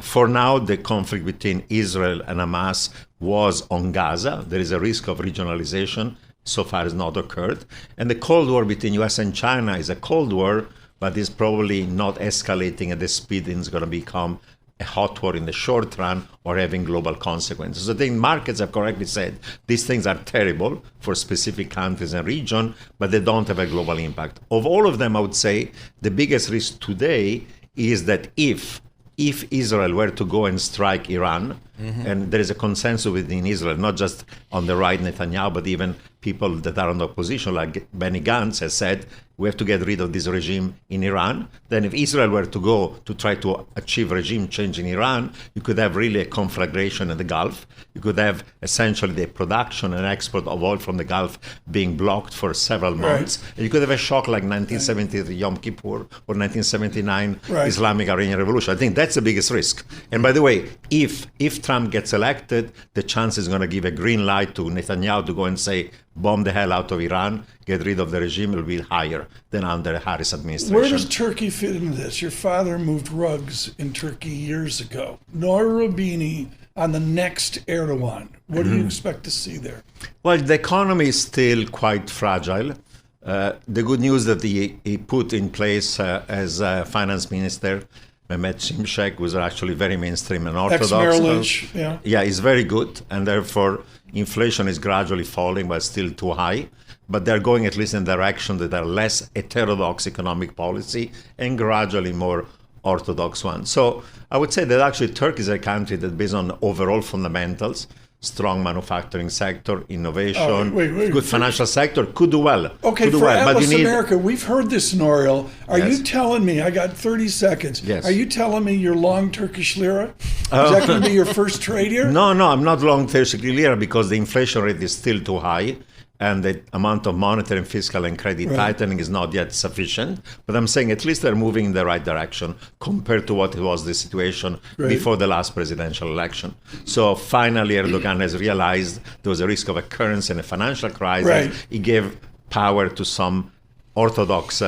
[SPEAKER 11] For now, the conflict between Israel and Hamas was on Gaza. There is a risk of regionalization. So far has not occurred. And the Cold War between US and China is a Cold War, but is probably not escalating at the speed it's going to become a hot war in the short run or having global consequences. So I think markets have correctly said these things are terrible for specific countries and regions, but they don't have a global impact. Of all of them, I would say the biggest risk today is that if Israel were to go and strike Iran, and there is a consensus within Israel, not just on the right, Netanyahu, but even people that are on the opposition, like Benny Gantz has said, we have to get rid of this regime in Iran. Then if Israel were to go to try to achieve regime change in Iran, you could have really a conflagration in the Gulf. You could have essentially the production and export of oil from the Gulf being blocked for several months. And you could have a shock like 1973 Yom Kippur or 1979 Islamic Iranian Revolution. I think that's the biggest risk. And by the way, if Trump gets elected, the chance is going to give a green light to Netanyahu to go and say, bomb the hell out of Iran, get rid of the regime, will be higher than under the Harris administration.
[SPEAKER 4] Where does Turkey fit into this? Your father moved rugs in Turkey years ago. Nouriel Roubini on the next Erdogan. What do you expect to see there?
[SPEAKER 11] Well, the economy is still quite fragile. The good news that he put in place as finance minister, Mehmet Şimşek, was actually very mainstream and orthodox.
[SPEAKER 4] Ex-Merrill Lynch, yeah.
[SPEAKER 11] Yeah, is very good, and therefore inflation is gradually falling, but still too high. But they're going at least in the direction that are less heterodox economic policy and gradually more orthodox one. So I would say that actually Turkey is a country that, based on overall fundamentals, strong manufacturing sector, innovation, good financial sector, could do well.
[SPEAKER 4] Okay, for Atlas America, we've heard this, Nouriel. Are you telling me, I got 30 seconds, are you telling me you're long Turkish lira? Is that going to be your first trade here?
[SPEAKER 11] No, I'm not long Turkish lira because the inflation rate is still too high. And the amount of monetary and fiscal and credit tightening is not yet sufficient. But I'm saying at least they're moving in the right direction compared to what was the situation before the last presidential election. So finally, Erdogan has realized there was a risk of a currency and a financial crisis. He gave power to some orthodox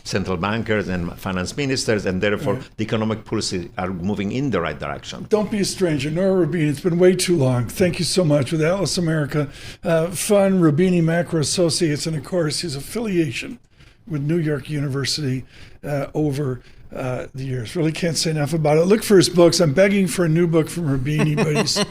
[SPEAKER 11] central bankers and finance ministers, and therefore the economic policy are moving in the right direction.
[SPEAKER 4] Don't be a stranger. Nouriel Roubini, it's been way too long. Thank you so much. With Atlas America Fund, Roubini Macro Associates, and of course his affiliation with New York University over the years. Really can't say enough about it. Look for his books. I'm begging for a new book from Roubini, but he's...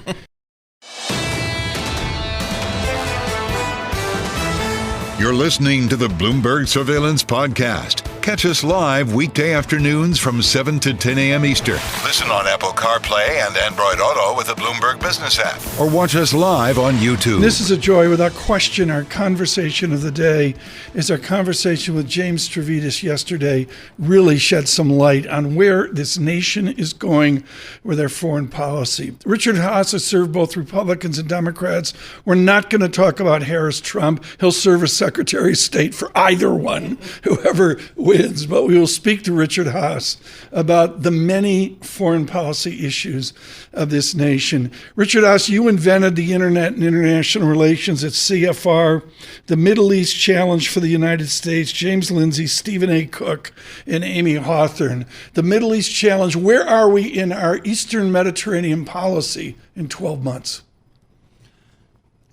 [SPEAKER 3] You're listening to the Bloomberg Surveillance Podcast. Catch us live weekday afternoons from 7 to 10 a.m. Eastern. Listen on Apple CarPlay and Android Auto with the Bloomberg Business app. Or watch us live on YouTube.
[SPEAKER 4] This is a joy. Without question, our conversation of the day is our conversation with James Stavridis yesterday really shed some light on where this nation is going with their foreign policy. Richard Haass has served both Republicans and Democrats. We're not going to talk about Harris-Trump. He'll serve as Secretary of State for either one, whoever wins. But we will speak to Richard Haass about the many foreign policy issues of this nation. Richard Haass, you invented the Internet and International Relations at CFR, the Middle East Challenge for the United States, James Lindsay, Stephen A. Cook, and Amy Hawthorne. The Middle East Challenge, where are we in our Eastern Mediterranean policy in 12 months?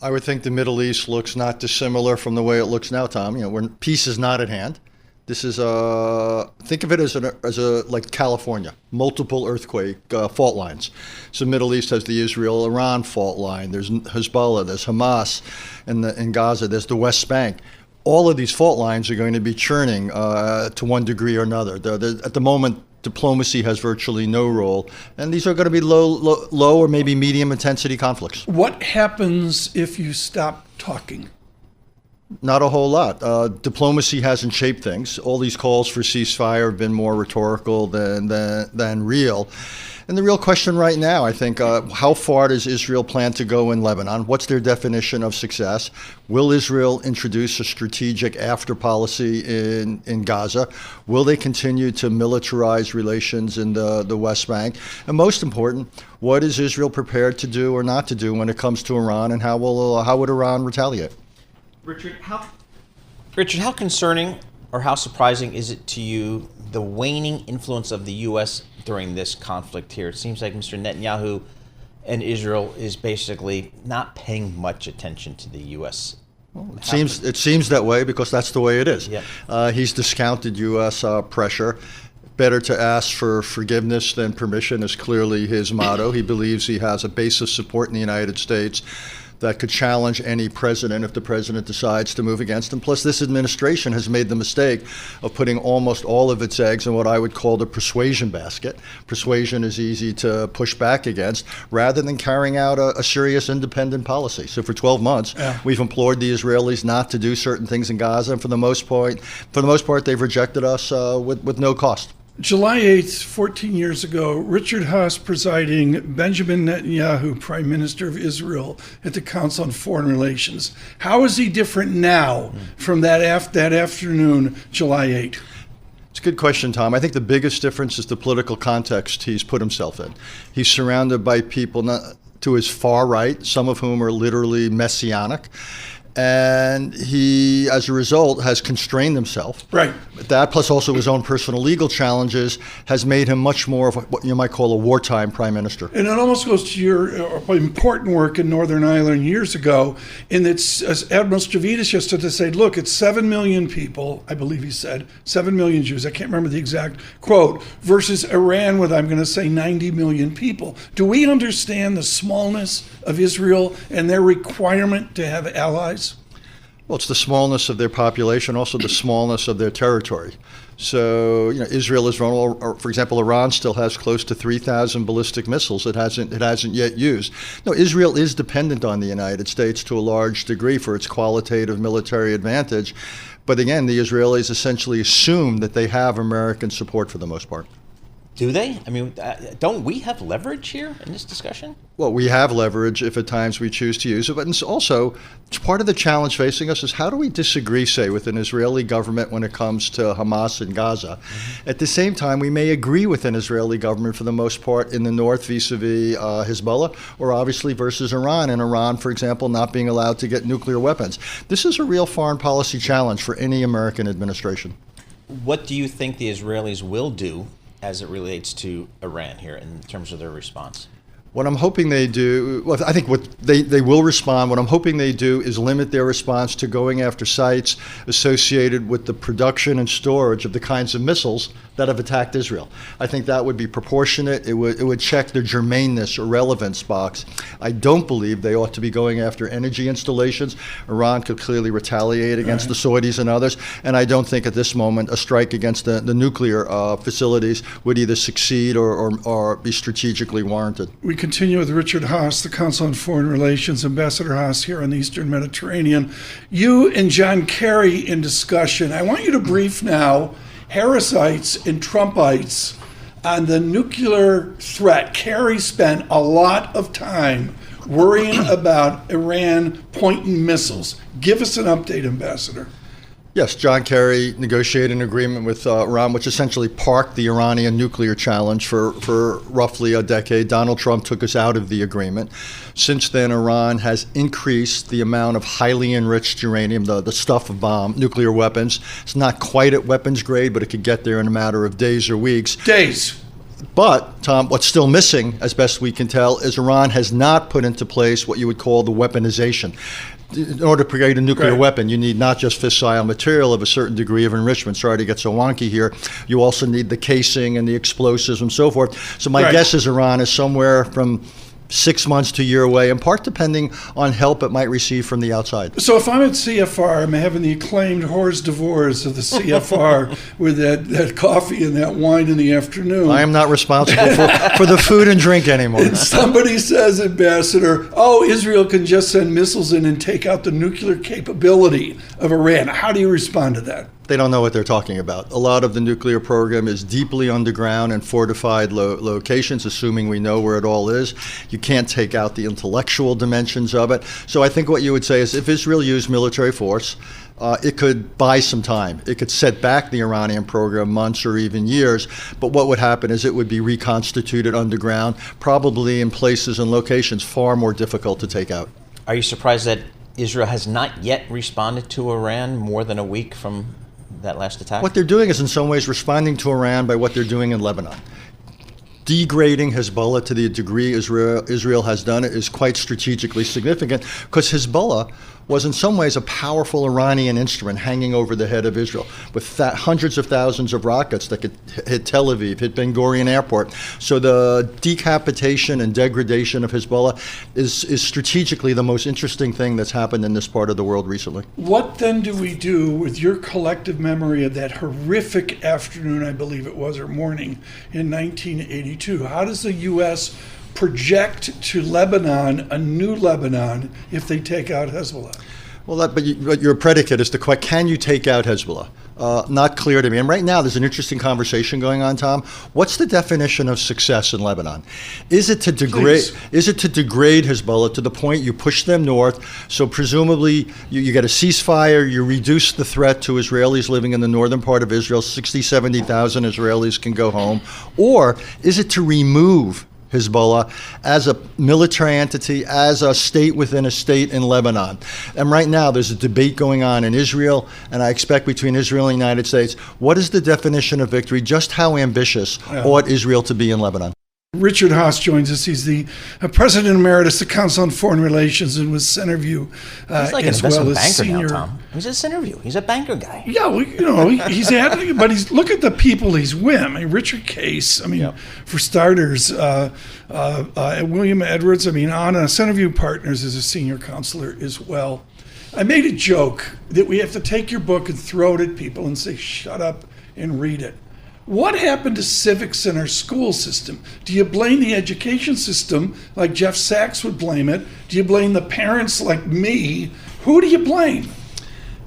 [SPEAKER 12] I would think the Middle East looks not dissimilar from the way it looks now, Tom. When peace is not at hand. This is think of it as like California, multiple earthquake fault lines. So Middle East has the Israel-Iran fault line. There's Hezbollah, there's Hamas, in Gaza, there's the West Bank. All of these fault lines are going to be churning to one degree or another. At the moment, diplomacy has virtually no role, and these are going to be low or maybe medium intensity conflicts.
[SPEAKER 4] What happens if you stop talking?
[SPEAKER 12] Not a whole lot. Diplomacy hasn't shaped things. All these calls for ceasefire have been more rhetorical than real. And the real question right now, I think, how far does Israel plan to go in Lebanon? What's their definition of success? Will Israel introduce a strategic after policy in Gaza? Will they continue to militarize relations in the West Bank? And most important, what is Israel prepared to do or not to do when it comes to Iran, and how would Iran retaliate?
[SPEAKER 5] Richard, how concerning or how surprising is it to you the waning influence of the U.S. during this conflict here? It seems like Mr. Netanyahu and Israel is basically not paying much attention to the U.S.
[SPEAKER 12] Well, it seems that way because that's the way it is.
[SPEAKER 5] Yeah.
[SPEAKER 12] He's discounted U.S. pressure. Better to ask for forgiveness than permission is clearly his motto. He believes he has a base of support in the United States that could challenge any president if the president decides to move against him. Plus, this administration has made the mistake of putting almost all of its eggs in what I would call the persuasion basket. Persuasion is easy to push back against rather than carrying out a serious independent policy. So for 12 months, we've implored the Israelis not to do certain things in Gaza, and for the most part, they've rejected us with no cost.
[SPEAKER 4] July 8th, 14 years ago, Richard Haass presiding, Benjamin Netanyahu, Prime Minister of Israel, at the Council on Foreign Relations. How is he different now from that afternoon, July 8th?
[SPEAKER 12] It's a good question, Tom. I think the biggest difference is the political context he's put himself in. He's surrounded by people to his far right, some of whom are literally messianic. And he, as a result, has constrained himself.
[SPEAKER 4] Right.
[SPEAKER 12] That, plus also his own personal legal challenges, has made him much more of what you might call a wartime prime minister.
[SPEAKER 4] And it almost goes to your important work in Northern Ireland years ago, in that as Admiral Stavridis yesterday said, look, it's 7 million people, I believe he said, 7 million Jews, I can't remember the exact quote, versus Iran with, I'm going to say, 90 million people. Do we understand the smallness of Israel and their requirement to have allies?
[SPEAKER 12] Well, it's the smallness of their population, also the smallness of their territory. So, Israel is vulnerable. Or, for example, Iran still has close to 3,000 ballistic missiles it hasn't yet used. No, Israel is dependent on the United States to a large degree for its qualitative military advantage. But again, the Israelis essentially assume that they have American support for the most part.
[SPEAKER 5] Do they? I mean, don't we have leverage here in this discussion?
[SPEAKER 12] Well, we have leverage if at times we choose to use it, but it's also part of the challenge facing us is how do we disagree, say, with an Israeli government when it comes to Hamas in Gaza? Mm-hmm. At the same time, we may agree with an Israeli government for the most part in the north vis-a-vis Hezbollah, or obviously versus Iran, and Iran, for example, not being allowed to get nuclear weapons. This is a real foreign policy challenge for any American administration.
[SPEAKER 5] What do you think the Israelis will do as it relates to Iran here in terms of their response?
[SPEAKER 12] What I'm hoping they do, well, I think what they will respond. What I'm hoping they do is limit their response to going after sites associated with the production and storage of the kinds of missiles that have attacked Israel. I think that would be proportionate. It would check the germaneness or relevance box. I don't believe they ought to be going after energy installations. Iran could clearly retaliate against the Saudis and others, and I don't think at this moment a strike against the nuclear facilities would either succeed or be strategically warranted.
[SPEAKER 4] We continue with Richard Haass, the Council on Foreign Relations, Ambassador Haass here on the Eastern Mediterranean. You and John Kerry in discussion. I want you to brief now Harrisites and Trumpites on the nuclear threat. Kerry spent a lot of time worrying about Iran pointing missiles. Give us an update, Ambassador.
[SPEAKER 12] Yes, John Kerry negotiated an agreement with Iran, which essentially parked the Iranian nuclear challenge for roughly a decade. Donald Trump took us out of the agreement. Since then, Iran has increased the amount of highly enriched uranium, the stuff of nuclear weapons. It's not quite at weapons grade, but it could get there in a matter of days or weeks.
[SPEAKER 4] Days.
[SPEAKER 12] But, Tom, what's still missing, as best we can tell, is Iran has not put into place what you would call the weaponization. In order to create a nuclear weapon, you need not just fissile material of a certain degree of enrichment. Sorry to get so wonky here. You also need the casing and the explosives and so forth. So my guess is Iran is somewhere from 6 months to a year away, in part depending on help it might receive from the outside.
[SPEAKER 4] So if I'm at CFR, I'm having the acclaimed Hors d'oeuvres of the CFR with that coffee and that wine in the afternoon.
[SPEAKER 12] I am not responsible for the food and drink anymore.
[SPEAKER 4] And somebody says, Ambassador, Israel can just send missiles in and take out the nuclear capability of Iran. How do you respond to that?
[SPEAKER 12] They don't know what they're talking about. A lot of the nuclear program is deeply underground and fortified locations, assuming we know where it all is. You can't take out the intellectual dimensions of it. So I think what you would say is if Israel used military force, it could buy some time. It could set back the Iranian program months or even years. But what would happen is it would be reconstituted underground, probably in places and locations far more difficult to take out.
[SPEAKER 5] Are you surprised that Israel has not yet responded to Iran more than a week from that last attack?
[SPEAKER 12] What they're doing is in some ways responding to Iran by what they're doing in Lebanon. Degrading Hezbollah to the degree Israel has done it is quite strategically significant because Hezbollah was in some ways a powerful Iranian instrument hanging over the head of Israel with hundreds of thousands of rockets that could hit Tel Aviv, hit Ben Gurion Airport. So the decapitation and degradation of Hezbollah is strategically the most interesting thing that's happened in this part of the world recently.
[SPEAKER 4] What then do we do with your collective memory of that horrific afternoon, I believe it was, or morning in 1982? How does the U.S. project to Lebanon a new Lebanon if they take out Hezbollah?
[SPEAKER 12] Well, but your predicate is the question, can you take out Hezbollah? Not clear to me. And right now there's an interesting conversation going on, Tom. What's the definition of success in Lebanon? Is it to degrade Hezbollah to the point you push them north, so presumably you get a ceasefire, you reduce the threat to Israelis living in the northern part of Israel, 60,000, 70,000 Israelis can go home? Or is it to remove Hezbollah, as a military entity, as a state within a state in Lebanon. And right now there's a debate going on in Israel, and I expect between Israel and the United States, what is the definition of victory? Just how ambitious ought Israel to be in Lebanon?
[SPEAKER 4] Richard Haass joins us. He's the President Emeritus of the Council on Foreign Relations and with Centerview,
[SPEAKER 5] he's like
[SPEAKER 4] as
[SPEAKER 5] an
[SPEAKER 4] well
[SPEAKER 5] investment
[SPEAKER 4] as
[SPEAKER 5] banker
[SPEAKER 4] senior.
[SPEAKER 5] now, Tom. He's a Centerview. He's a banker guy.
[SPEAKER 4] Yeah, well, he's adding, but look at the people he's with. I mean, Richard Case. I mean, for starters, William Edwards. I mean, Anna Centerview Partners is a senior counselor as well. I made a joke that we have to take your book and throw it at people and say, "Shut up and read it." What happened to civics in our school system? Do you blame the education system like Jeff Sachs would blame it? Do you blame the parents like me? Who do you blame?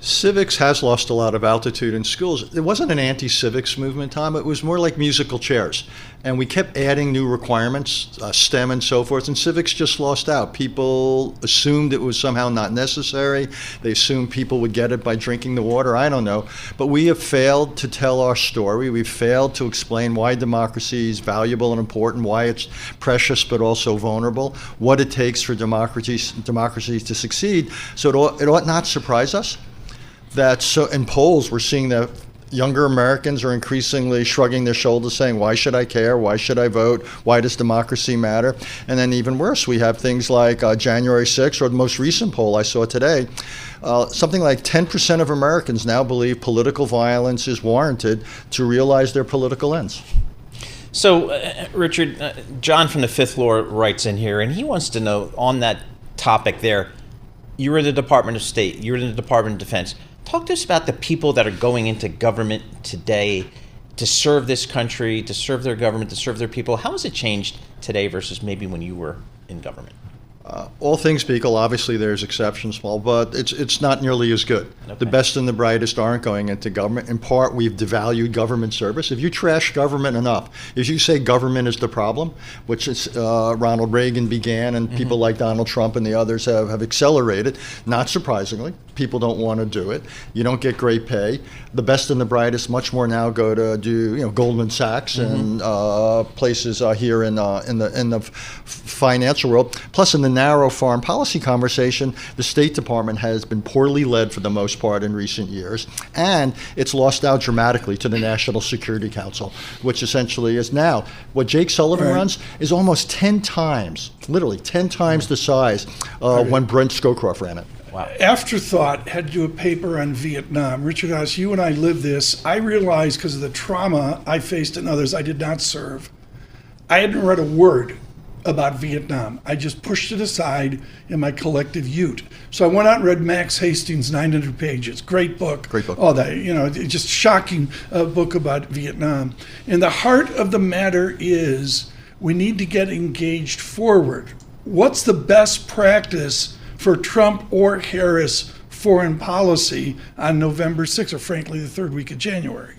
[SPEAKER 12] Civics has lost a lot of altitude in schools. It wasn't an anti-civics movement, Tom. It was more like musical chairs. And we kept adding new requirements, STEM and so forth, and civics just lost out. People assumed it was somehow not necessary. They assumed people would get it by drinking the water. I don't know. But we have failed to tell our story. We've failed to explain why democracy is valuable and important, why it's precious but also vulnerable, what it takes for democracies to succeed. So it ought not surprise us that in polls we're seeing that younger Americans are increasingly shrugging their shoulders saying, why should I care? Why should I vote? Why does democracy matter? And then even worse, we have things like January 6th, or the most recent poll I saw today, something like 10% of Americans now believe political violence is warranted to realize their political ends.
[SPEAKER 5] So, Richard, John from the Fifth Floor writes in here, and he wants to know on that topic there, you were in the Department of State, you were in the Department of Defense. Talk to us about the people that are going into government today to serve this country, to serve their government, to serve their people. How has it changed today versus maybe when you were in government?
[SPEAKER 12] All things being equal, obviously there's exceptions, Paul, but it's not nearly as good. Okay. The best and the brightest aren't going into government. In part, we've devalued government service. If you trash government enough, if you say government is the problem, which is, Ronald Reagan began and people like Donald Trump and the others have accelerated, not surprisingly, people don't want to do it. You don't get great pay. The best and the brightest much more now go to do Goldman Sachs and places here in the financial world. Plus, in the narrow foreign policy conversation, the State Department has been poorly led for the most part in recent years, and it's lost out dramatically to the National Security Council, which essentially is now what Jake Sullivan runs is almost 10 times, literally 10 times the size when Brent Scowcroft ran it.
[SPEAKER 4] Wow. Afterthought had to do a paper on Vietnam. Richard Haass, you and I lived this. I realized because of the trauma I faced and others I did not serve, I hadn't read a word about Vietnam. I just pushed it aside in my collective ute. So I went out and read Max Hastings' 900 pages. Great book.
[SPEAKER 12] Great book.
[SPEAKER 4] Oh, that, just shocking book about Vietnam. And the heart of the matter is we need to get engaged forward. What's the best practice for Trump or Harris foreign policy on November 6th, or frankly, the third week of January?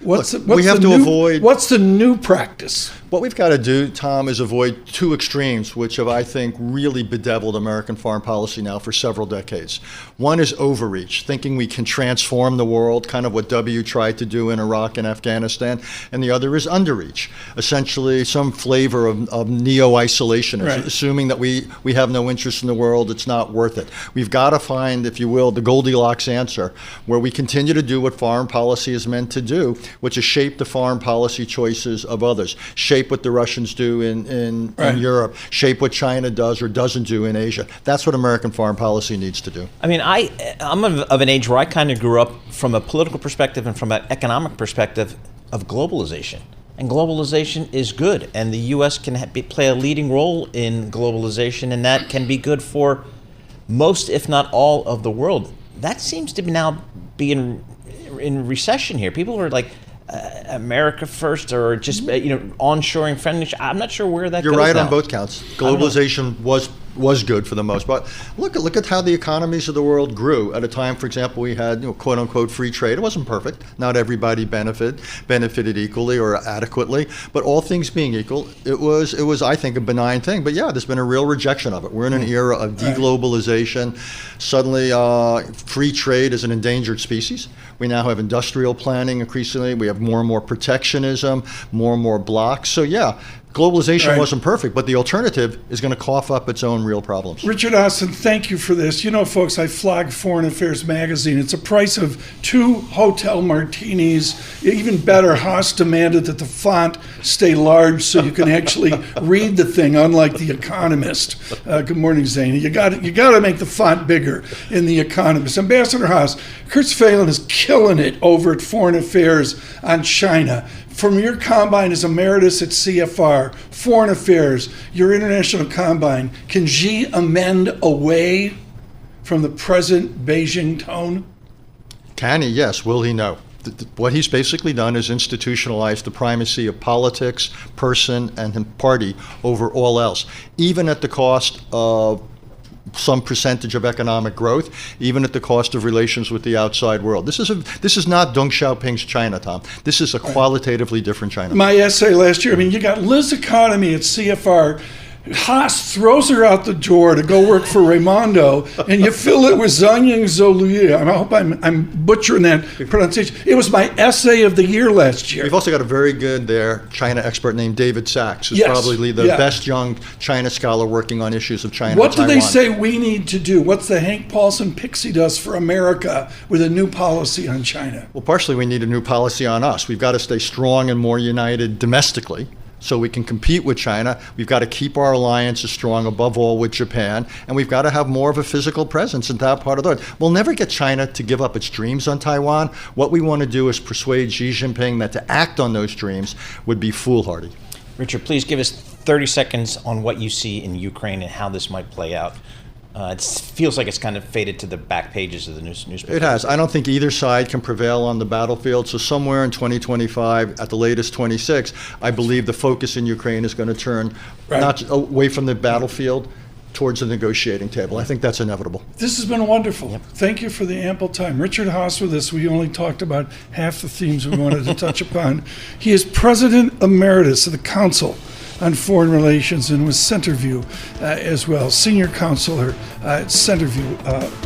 [SPEAKER 4] What's the new practice?
[SPEAKER 12] What we've got to do, Tom, is avoid two extremes, which have, I think, really bedeviled American foreign policy now for several decades. One is overreach, thinking we can transform the world, kind of what W tried to do in Iraq and Afghanistan, and the other is underreach, essentially some flavor of neo-isolationism, assuming that we have no interest in the world, it's not worth it. We've got to find, if you will, the Goldilocks answer, where we continue to do what foreign policy is meant to do, which is shape the foreign policy choices of others, shape what the Russians do in Europe, shape what China does or doesn't do in Asia. That's what American foreign policy needs to do.
[SPEAKER 5] I mean, I'm of an age where I kind of grew up from a political perspective and from an economic perspective of globalization. And globalization is good, and the U.S. can play a leading role in globalization, and that can be good for most, if not all, of the world. That seems to now be in recession here. People are like, America first, or just onshoring friendly. I'm not sure where that goes.
[SPEAKER 12] You're right
[SPEAKER 5] now.
[SPEAKER 12] On both counts. Globalization was good for the most part. Look at how the economies of the world grew at a time, for example, we had quote unquote free trade. It wasn't perfect. Not everybody benefited equally or adequately, but all things being equal, it was I think a benign thing. But yeah, there's been a real rejection of it. We're in an era of deglobalization. Suddenly, free trade is an endangered species. We now have industrial planning increasingly. We have more and more protectionism, more and more blocks. So yeah, globalization
[SPEAKER 4] Right.
[SPEAKER 12] wasn't perfect, but the alternative is going to cough up its own real problems.
[SPEAKER 4] Richard Haass, thank you for this. You know, folks, I flog Foreign Affairs magazine. It's a price of 2 hotel martinis. Even better, Haass demanded that the font stay large so you can actually read the thing, unlike The Economist. Good morning, Zane. You got to make the font bigger in The Economist. Ambassador Haass, Kurtz Phelan is killing it over at Foreign Affairs on China. From your combine as emeritus at CFR, Foreign Affairs, your international combine, can Xi amend away from the present Beijing tone?
[SPEAKER 12] Can he? Yes. Will he? No. What he's basically done is institutionalized the primacy of politics, person, and party over all else, even at the cost of some percentage of economic growth, even at the cost of relations with the outside world. This is not Deng Xiaoping's China, Tom. This is a qualitatively different China.
[SPEAKER 4] My essay last year, I mean, you got Liz Economy at CFR. Haass throws her out the door to go work for Raimondo, and you fill it with Zhang Zhou. I hope I'm butchering that pronunciation. It was my essay of the year last year.
[SPEAKER 12] We've also got a very good China expert named David Sachs, who's
[SPEAKER 4] Yes.
[SPEAKER 12] probably the best young China scholar working on issues of China.
[SPEAKER 4] What do
[SPEAKER 12] and
[SPEAKER 4] they
[SPEAKER 12] Taiwan.
[SPEAKER 4] say we need to do? What's the Hank Paulson pixie dust for America with a new policy on China?
[SPEAKER 12] Well, partially we need a new policy on us. We've got to stay strong and more united domestically, so we can compete with China. We've got to keep our alliances strong, above all with Japan, and we've got to have more of a physical presence in that part of the world. We'll never get China to give up its dreams on Taiwan. What we want to do is persuade Xi Jinping that to act on those dreams would be foolhardy.
[SPEAKER 5] Richard, please give us 30 seconds on what you see in Ukraine and how this might play out. It feels like it's kind of faded to the back pages of the newspaper.
[SPEAKER 12] It has. I don't think either side can prevail on the battlefield. So somewhere in 2025, at the latest 26, I believe the focus in Ukraine is going to turn not away from the battlefield towards the negotiating table. I think that's inevitable.
[SPEAKER 4] This has been wonderful. Yep. Thank you for the ample time. Richard Haass with us. We only talked about half the themes we wanted to touch upon. He is President Emeritus of the Council on Foreign Relations and with Centerview as well, Senior Counselor at Centerview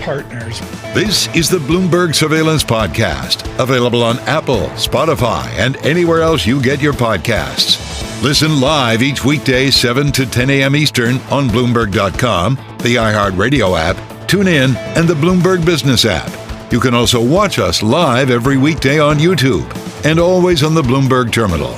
[SPEAKER 4] Partners.
[SPEAKER 3] This is the Bloomberg Surveillance Podcast, available on Apple, Spotify, and anywhere else you get your podcasts. Listen live each weekday 7 to 10 a.m. Eastern on Bloomberg.com, the iHeartRadio app, TuneIn, and the Bloomberg Business app. You can also watch us live every weekday on YouTube and always on the Bloomberg Terminal.